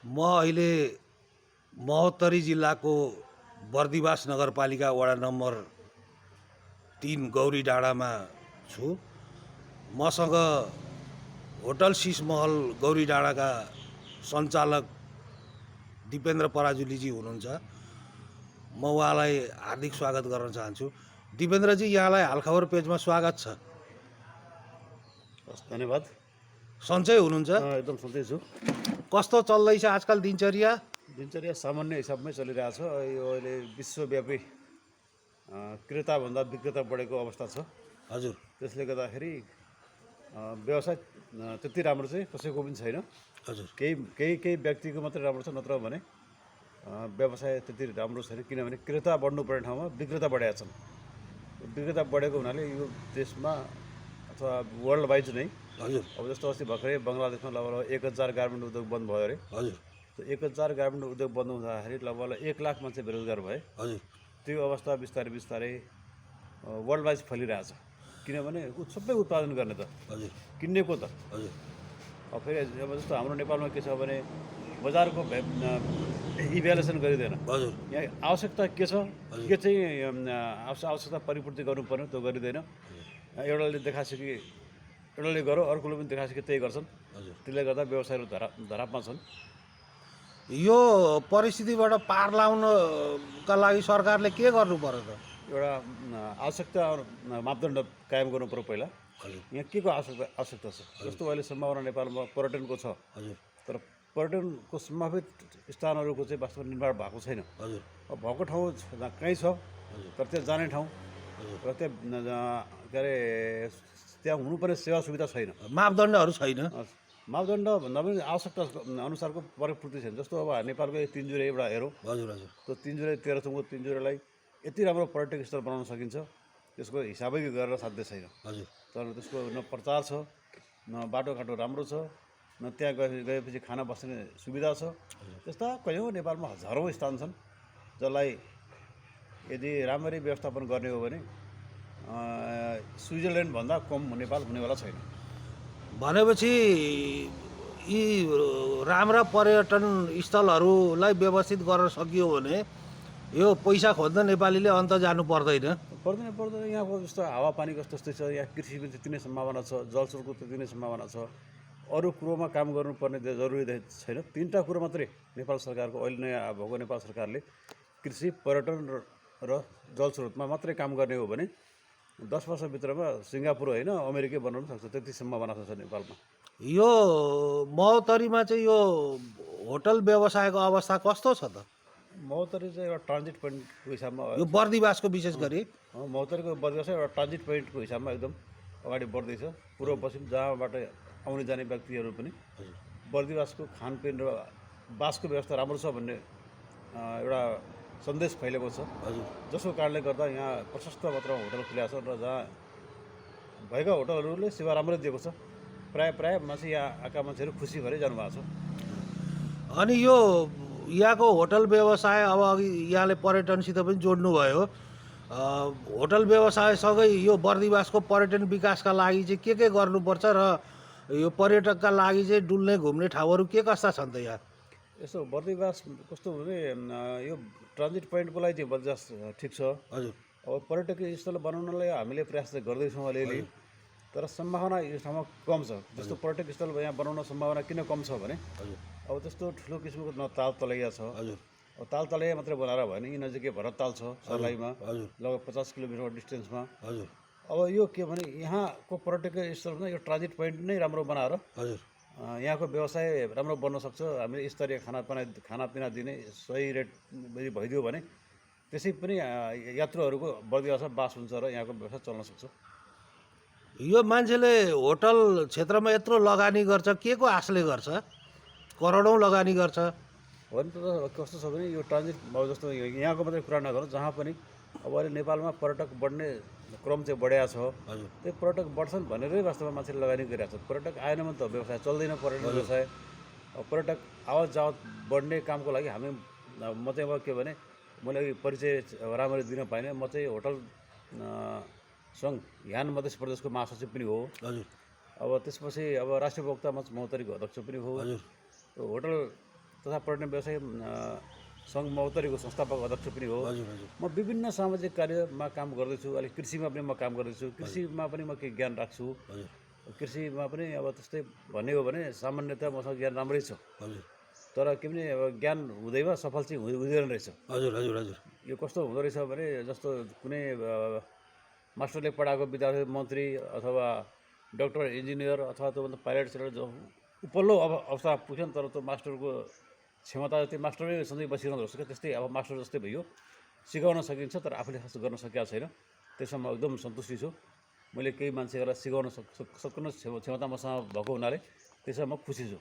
म अहिले महोत्तरी जिल्लाको बर्दिवास नगरपालिका वडा नम्बर 3 गौरी डाँडामा छु। मसँग होटल सिसमहल गौरी डाँडाका सञ्चालक दिपेन्द्र पराजुलीजी हुनुहुन्छ। म उहाँलाई हार्दिक स्वागत गर्न चाहन्छु। दिपेन्द्रजी, यहाँलाई हालखबर पेजमा स्वागत छ। हस्, धन्यवाद। सन्चै हुनुहुन्छ? एकदम सन्चै छु। कस्तो चल्दैछ आजकल दिनचर्या? दिनचर्या सामान्य हिसाबमै चलिरहेछ। यो अहिले विश्वव्यापी क्रेताभन्दा विक्रेता बढेको अवस्था छ। हजुर। त्यसले गर्दाखेरि व्यवसाय त्यति राम्रो चाहिँ कसैको पनि छैन। हजुर। केही व्यक्तिको मात्रै राम्रो छ, नत्र भने व्यवसाय त्यति राम्रो छैन। किनभने क्रेता बढ्नुपर्ने ठाउँमा विक्रेता बढेका छन्। विक्रेता बढेको हुनाले यो देशमा अथवा वर्ल्ड वाइड नै, हजुर। अब जस्तो अस्ति भर्खरै बङ्गलादेशमा लगभग 1000 गार्मेन्ट उद्योग बन्द भयो अरे। हजुर। त्यो 1000 गार्मेन्ट उद्योग बन्द हुँदाखेरि लगभग 1 लाख मान्छे बेरोजगार भए। हजुर। त्यो अवस्था बिस्तारै बिस्तारै वर्ल्ड वाइज फैलिरहेछ। किनभने सबै उत्पादन गर्ने त, हजुर, किन्ने को त। हजुर। अब फेरि अब जस्तो हाम्रो नेपालमा के छ भने बजारको इभ्यालुएसन गरिँदैन। हजुर। यहाँ आवश्यकता के छ, के चाहिँ आवश्यकता परिपूर्ति गर्नुपर्ने त्यो गरिँदैन। एउटाले देखाएको छ कि एउटाले गरो, अर्कोले पनि देखाएको छ कि त्यही गर्छन्। हजुर। त्यसले गर्दा व्यवसायहरू धरापमा छन्। यो परिस्थितिबाट पार लाउनका लागि सरकारले के गर्नु पर्यो त? एउटा आवश्यकता मापदण्ड कायम गर्नु पर्यो पहिला। यहाँ के को आवश्यकता छ? जस्तो अहिले सम्भावना नेपालमा पर्यटनको छ। हजुर। तर पर्यटनको सम्भावित स्थानहरूको चाहिँ वास्तवमा निर्माण भएको छैन। हजुर। अब भएको ठाउँ कहीँ छ, तर त्यहाँ जाने ठाउँ र त्यहाँ के अरे त्यहाँ हुनुपर्ने सेवा सुविधा छैन, मापदण्डहरू छैन। मापदण्ड भन्दा पनि आवश्यकता अनुसारको परिपूर्ति छैन। जस्तो अब नेपालको तिनजुरे एउटा हेरौँ। हजुर। हजुर। त्यो तिनजुरे तेह्रथुमको तिनजुरेलाई यति राम्रो पर्यटक स्थल बनाउन सकिन्छ, त्यसको हिसाबै गरेर साध्य छैन। हजुर। तर त्यसको न प्रचार छ, न बाटोघाटो राम्रो छ, न त्यहाँ गएपछि खाना बस्ने सुविधा छ। त्यस्ता कयौँ नेपालमा हजारौँ स्थान छन् जसलाई यदि राम्ररी व्यवस्थापन गर्ने हो भने स्विजरल्यान्डभन्दा कम नेपाल हुनेवाला छैन। भनेपछि यी राम्रा पर्यटन स्थलहरूलाई व्यवस्थित गर्न सकियो भने यो पैसा खोज्न नेपालीले अन्त जानु पर्दैन। पर्दैन। यहाँको जस्तो हावापानी कस्तो छ, यहाँ कृषिको त्यति नै सम्भावना छ, जलस्रोतको त्यति नै सम्भावना छ। अरू कुरोमा काम गर्नुपर्ने जरुरी छैन। 3टा कुरो मात्रै नेपाल सरकारको अहिले नयाँ भएको नेपाल सरकारले कृषि, पर्यटन र जलस्रोतमा मात्रै काम गर्ने हो भने 10 वर्षभित्रमा सिङ्गापुर होइन अमेरिकै बनाउन सक्छ। त्यति सम्भावना छ नेपालमा। यो महोत्तरीमा चाहिँ यो होटल व्यवसायको अवस्था कस्तो छ त? महोत्तरी चाहिँ एउटा ट्रान्जिट पोइन्टको हिसाबमा, यो बर्दिवासको विशेष गरी महोत्तरीको बर्दिवास एउटा ट्रान्जिट पोइन्टको हिसाबमा एकदम अगाडि बढ्दैछ। पूर्व पश्चिम जहाँबाट आउने जाने व्यक्तिहरू पनि बर्दिवासको खानपिन र बासको व्यवस्था राम्रो छ भन्ने एउटा सन्देश फैलेको छ। हजुर। जसको कारणले गर्दा यहाँ प्रशस्त मात्रामा होटल खुलेको छ र जहाँ भएका होटलहरूले सेवा राम्रै दिएको छ। प्राय मान्छे यहाँ आएका मान्छेहरू खुसी भएर जानुभएको छ। अनि यो यहाँको होटल व्यवसाय, अब अघि यहाँले पर्यटनसित पनि जोड्नुभयो, होटल व्यवसायसँगै यो बर्दिवासको पर्यटन विकासका लागि चाहिँ के गर्नुपर्छ र यो पर्यटकका लागि चाहिँ डुल्ने घुम्ने ठाउँहरू के कस्ता छन् त यहाँ? यसो बर्दिवास कस्तो भने यो ट्रान्जिट पोइन्टको लागि चाहिँ बर्दिवास ठिक छ। हजुर। अब पर्यटकीय स्थल बनाउनलाई हामीले प्रयास चाहिँ गर्दैछौँ अलिअलि, तर सम्भावना यो ठाउँमा कम छ। जस्तो पर्यटक स्थल यहाँ बनाउन सम्भावना किन कम छ भने अब त्यस्तो ठुलो किसिमको न ताल तलैया छ। हजुर। अब ताल तलैया मात्रै बनाएर भएन, यी नजिकै भरतताल छ सर्लाहीमा, हजुर। लगभग 50 किलोमिटरको डिस्टेन्समा। हजुर। अब यो के भने यहाँको पर्यटकीय स्थलमा यो ट्रान्जिट पोइन्ट नै राम्रो बनाएर हजुर। यहाँको व्यवसाय राम्रो बन्न सक्छ। हामीले स्तरीय खानापिना दिने सही रेट भइदियो भने त्यसै पनि यात्रुहरूको बर्दिवासमा बास हुन्छ र यहाँको व्यवसाय चल्न सक्छ। यो मान्छेले होटल क्षेत्रमा यत्रो लगानी गर्छ, के को आशले गर्छ? करोडौँ लगानी गर्छ। हो नि त। कस्तो छ भने यो ट्रान्जिट जस्तो यहाँको मात्रै कुरा नगरौँ, जहाँ पनि अब अहिले नेपालमा पर्यटक बढ्ने क्रम चाहिँ बढेको छ। हजुर। त्यो पर्यटक बढ्छन् भनेरै वास्तवमा मान्छेले लगानी गरिरहेको छ। पर्यटक आएन भने त व्यवसाय चल्दैन। पर्यटन व्यवसाय अब पर्यटक आवत जावत बढ्ने कामको लागि हामी म चाहिँ अब के भने मैले अघि परिचय राम्ररी दिन पाइनँ। म चाहिँ होटल सङ्घ यान मध्य प्रदेशको महासचिव पनि हो। हजुर। अब त्यसपछि अब राष्ट्रिय उपभोक्ता मञ्च महोत्तरीको अध्यक्ष पनि हो। हजुर। होटल तथा पर्यटन व्यवसाय सङ्घ महोत्तरीको संस्थापक अध्यक्ष पनि हो। हजुर हजुर म विभिन्न सामाजिक कार्यमा काम गर्दैछु। अहिले कृषिमा पनि म काम गर्दैछु। कृषिमा पनि म केही ज्ञान राख्छु। हजुर कृषिमा पनि अब त्यस्तै भन्ने हो भने सामान्यतः मसँग ज्ञान राम्रै छ, हजुर तर के भने अब ज्ञान हुँदैमा सफल चाहिँ हुँदैन रहेछ। हजुर हजुर हजुर यो कस्तो हुँदो रहेछ भने जस्तो कुनै मास्टरले पढाएको विद्यार्थी मन्त्री अथवा डक्टर इन्जिनियर अथवा त्योभन्दा पाइलट सेलट जो उपल्लो अवस्था पुग्छन्, तर त्यो मास्टरको क्षमता जति मास्टरै सधैँ बसिरहँदो रहेछ क्या। त्यस्तै अब मास्टर जस्तै भयो, सिकाउन सकिन्छ तर आफूले खास गर्न सकेको छैन। त्यसमा म एकदम सन्तुष्टि छु। मैले केही मान्छेहरूलाई सिकाउन सक्ने क्षमता मसँग भएको हुनाले त्यसमा म खुसी छु।